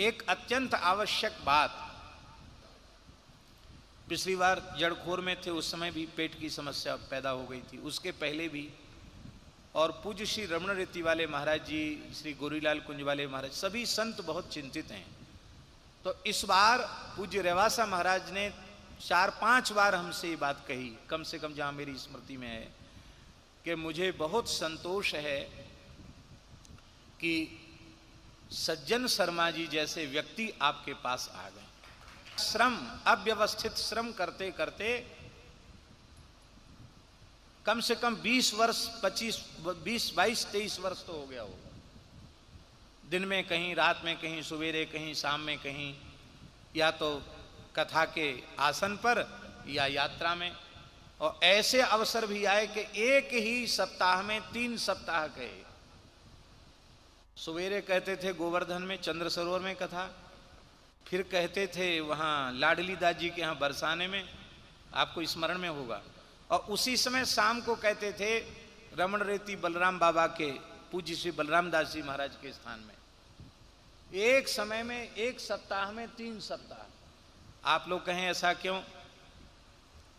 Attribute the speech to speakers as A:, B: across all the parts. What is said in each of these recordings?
A: एक अत्यंत आवश्यक बात, पिछली बार जड़खोर में थे उस समय भी पेट की समस्या पैदा हो गई थी, उसके पहले भी, और पूज्य श्री रमण रीति वाले महाराज जी, श्री गोरीलाल कुंज वाले महाराज, सभी संत बहुत चिंतित हैं। तो इस बार पूज्य रेवासा महाराज ने 4-5 बार हमसे ये बात कही, कम से कम जहां मेरी स्मृति में है, कि मुझे बहुत संतोष है कि सज्जन शर्मा जी जैसे व्यक्ति आपके पास आ गए। श्रम, अव्यवस्थित श्रम करते करते कम से कम 20 वर्ष, 22-23 वर्ष तो हो गया होगा। दिन में कहीं, रात में कहीं, सवेरे कहीं, शाम में कहीं, या तो कथा के आसन पर या यात्रा में। और ऐसे अवसर भी आए कि एक ही सप्ताह में 3 सप्ताह कहे। सवेरे कहते थे गोवर्धन में चंद्र सरोवर में कथा, फिर कहते थे वहाँ लाडली दास जी के यहाँ बरसाने में, आपको स्मरण में होगा, और उसी समय शाम को कहते थे रमण रेती बलराम बाबा के, पूज्य श्री बलराम दास जी महाराज के स्थान में। एक समय में, एक सप्ताह में 3 सप्ताह। आप लोग कहें ऐसा क्यों?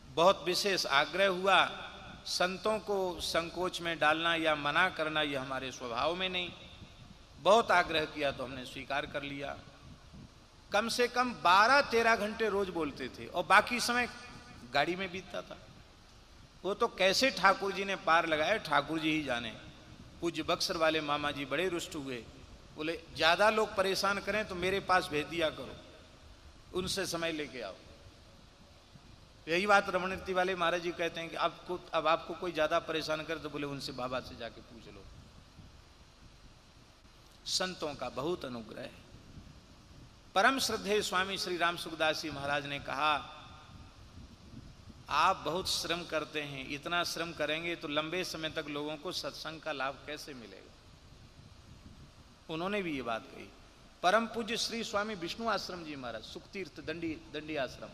A: बहुत विशेष आग्रह हुआ। संतों को संकोच में डालना या मना करना यह हमारे स्वभाव में नहीं। बहुत आग्रह किया तो हमने स्वीकार कर लिया। कम से कम 12-13 घंटे रोज बोलते थे, और बाकी समय गाड़ी में बीतता था। वो तो कैसे ठाकुर जी ने पार लगाया, ठाकुर जी ही जाने। पूज्य बक्सर वाले मामा जी बड़े रुष्ट हुए, बोले ज्यादा लोग परेशान करें तो मेरे पास भेज दिया करो, उनसे समय लेके आओ। यही बात रमणीति वाले महाराज जी कहते हैं कि अब आपको कोई ज्यादा परेशान करे तो बोले उनसे बाबा से जाके पूछ लो। संतों का बहुत अनुग्रह है। परम श्रद्धेय स्वामी श्री राम सुखदास जी महाराज ने कहा, आप बहुत श्रम करते हैं, इतना श्रम करेंगे तो लंबे समय तक लोगों को सत्संग का लाभ कैसे मिलेगा। उन्होंने भी ये बात कही। परम पूज्य श्री स्वामी विष्णु आश्रम जी महाराज, सुखतीर्थ दंडी आश्रम,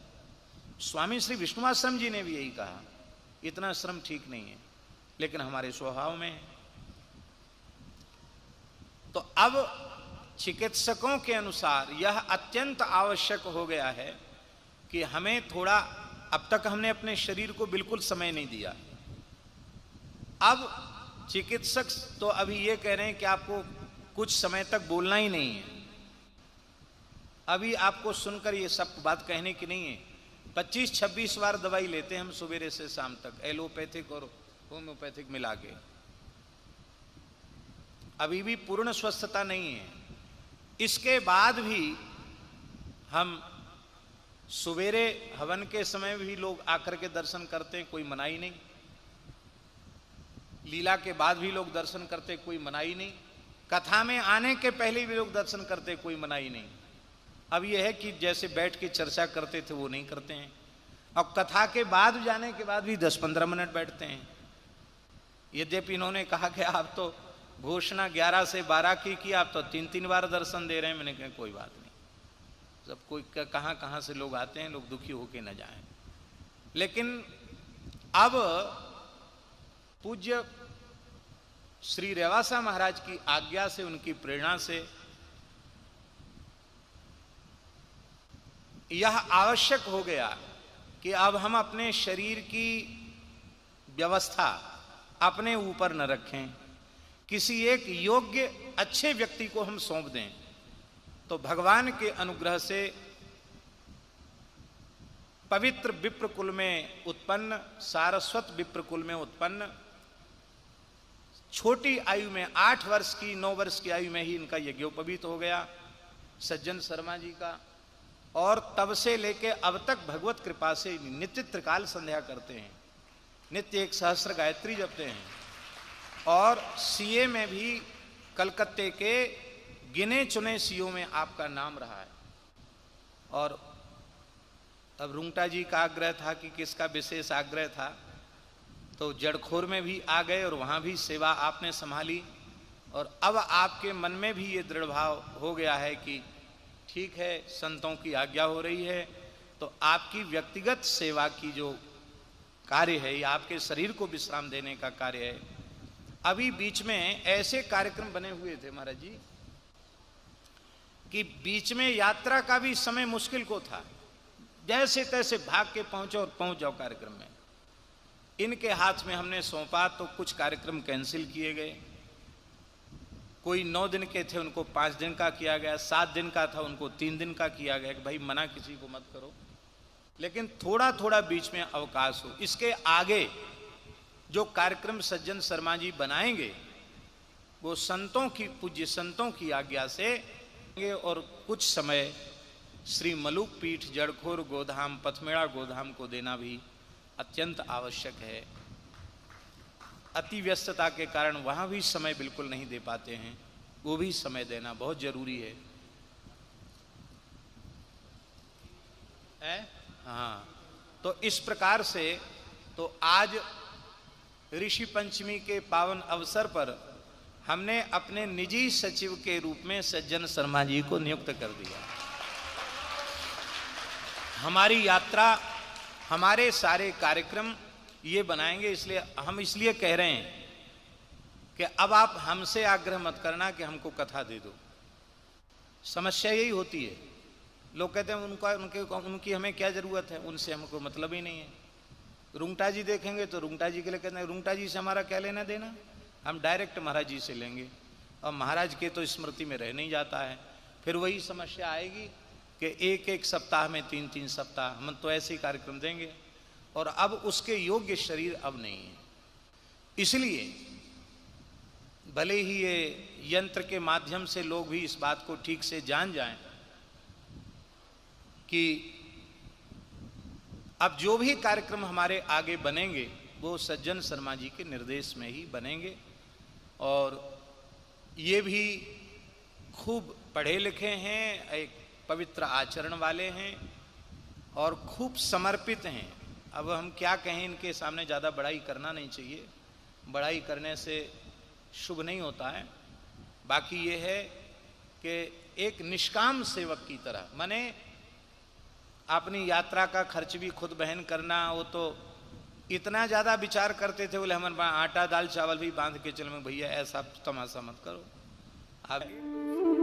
A: स्वामी श्री विष्णु आश्रम जी ने भी यही कहा, इतना श्रम ठीक नहीं है, लेकिन हमारे स्वभाव में है। तो अब चिकित्सकों के अनुसार यह अत्यंत आवश्यक हो गया है कि हमें थोड़ा, अब तक हमने अपने शरीर को बिल्कुल समय नहीं दिया। अब चिकित्सक तो अभी ये कह रहे हैं कि आपको कुछ समय तक बोलना ही नहीं है। अभी आपको सुनकर ये सब बात कहने की नहीं है। 25-26 बार दवाई लेते हैं हम सुबह से शाम तक, एलोपैथिक और होम्योपैथिक मिला के। अभी भी पूर्ण स्वस्थता नहीं है। इसके बाद भी हम सवेरे हवन के समय भी लोग आकर के दर्शन करते हैं, कोई मनाही नहीं। लीला के बाद भी लोग दर्शन करते, कोई मनाही नहीं। कथा में आने के पहले भी लोग दर्शन करते, कोई मनाही नहीं। अब यह है कि जैसे बैठ के चर्चा करते थे वो नहीं करते हैं। अब कथा के बाद जाने के बाद भी 10-15 मिनट बैठते हैं। यद्यपि इन्होंने कहा कि आप तो घोषणा 11 से 12 की आप तो 3-3 बार दर्शन दे रहे हैं। मैंने कहा कोई बात नहीं, सब कोई कहाँ से लोग आते हैं, लोग दुखी होके न जाएं। लेकिन अब पूज्य श्री रेवासा महाराज की आज्ञा से, उनकी प्रेरणा से यह आवश्यक हो गया कि अब हम अपने शरीर की व्यवस्था अपने ऊपर न रखें, किसी एक योग्य अच्छे व्यक्ति को हम सौंप दें। तो भगवान के अनुग्रह से पवित्र विप्र कुल में उत्पन्न, सारस्वत विप्र कुल में उत्पन्न, छोटी आयु में 8 वर्ष की 9 वर्ष की आयु में ही इनका यज्ञोपवीत हो गया सज्जन शर्मा जी का। और तब से लेके अब तक भगवत कृपा से नित्य त्रिकाल संध्या करते हैं, नित्य 1 सहस्त्र गायत्री जपते हैं। और सीए में भी कलकत्ते के गिने चुने सीओ में आपका नाम रहा है। और तब रुंगटा जी का आग्रह था कि किसका विशेष आग्रह था, तो जड़खोर में भी आ गए और वहाँ भी सेवा आपने संभाली। और अब आपके मन में भी ये दृढ़ भाव हो गया है कि ठीक है, संतों की आज्ञा हो रही है, तो आपकी व्यक्तिगत सेवा की जो कार्य है या आपके शरीर को विश्राम देने का कार्य है। अभी बीच में ऐसे कार्यक्रम बने हुए थे महाराज जी कि बीच में यात्रा का भी समय मुश्किल को था, जैसे तैसे भाग के पहुंचो और पहुंच जाओ कार्यक्रम में। इनके हाथ में हमने सौंपा तो कुछ कार्यक्रम कैंसिल किए गए, कोई 9 दिन के थे उनको 5 दिन का किया गया, 7 दिन का था उनको 3 दिन का किया गया कि भाई मना किसी को मत करो, लेकिन थोड़ा थोड़ा बीच में अवकाश हो। इसके आगे जो कार्यक्रम सज्जन शर्मा जी बनाएंगे वो संतों की, पूज्य संतों की आज्ञा से, और कुछ समय श्री मलुक पीठ जड़खोर गोधाम पथमेड़ा गोधाम को देना भी अत्यंत आवश्यक है। अति व्यस्तता के कारण वहां भी समय बिल्कुल नहीं दे पाते हैं, वो भी समय देना बहुत जरूरी है। हाँ, तो इस प्रकार से तो आज ऋषि पंचमी के पावन अवसर पर हमने अपने निजी सचिव के रूप में सज्जन शर्मा जी को नियुक्त कर दिया। हमारी यात्रा, हमारे सारे कार्यक्रम ये बनाएंगे, इसलिए हम इसलिए कह रहे हैं कि अब आप हमसे आग्रह मत करना कि हमको कथा दे दो। समस्या यही होती है, लोग कहते हैं उनकी हमें क्या जरूरत है, उनसे हमको मतलब ही नहीं है। रुंगटा जी देखेंगे तो रुंगटा जी के लिए कहते हैं रुंगटा जी से हमारा क्या लेना देना, हम डायरेक्ट महाराज जी से लेंगे, और महाराज के तो स्मृति में रह नहीं जाता है। फिर वही समस्या आएगी कि एक एक सप्ताह में 3-3 सप्ताह हम तो ऐसे ही कार्यक्रम देंगे, और अब उसके योग्य शरीर अब नहीं है। इसलिए भले ही ये यंत्र के माध्यम से लोग भी इस बात को ठीक से जान जाएं कि अब जो भी कार्यक्रम हमारे आगे बनेंगे वो सज्जन शर्मा जी के निर्देश में ही बनेंगे, और ये भी खूब पढ़े लिखे हैं, एक पवित्र आचरण वाले हैं और खूब समर्पित हैं। अब हम क्या कहें, इनके सामने ज़्यादा बड़ाई करना नहीं चाहिए, बड़ाई करने से शुभ नहीं होता है। बाकी ये है कि एक निष्काम सेवक की तरह, माने अपनी यात्रा का खर्च भी खुद वहन करना, वो तो इतना ज़्यादा विचार करते थे, बोले हमारे आटा दाल चावल भी बांध के चलो, भैया ऐसा तमाशा मत करो आप।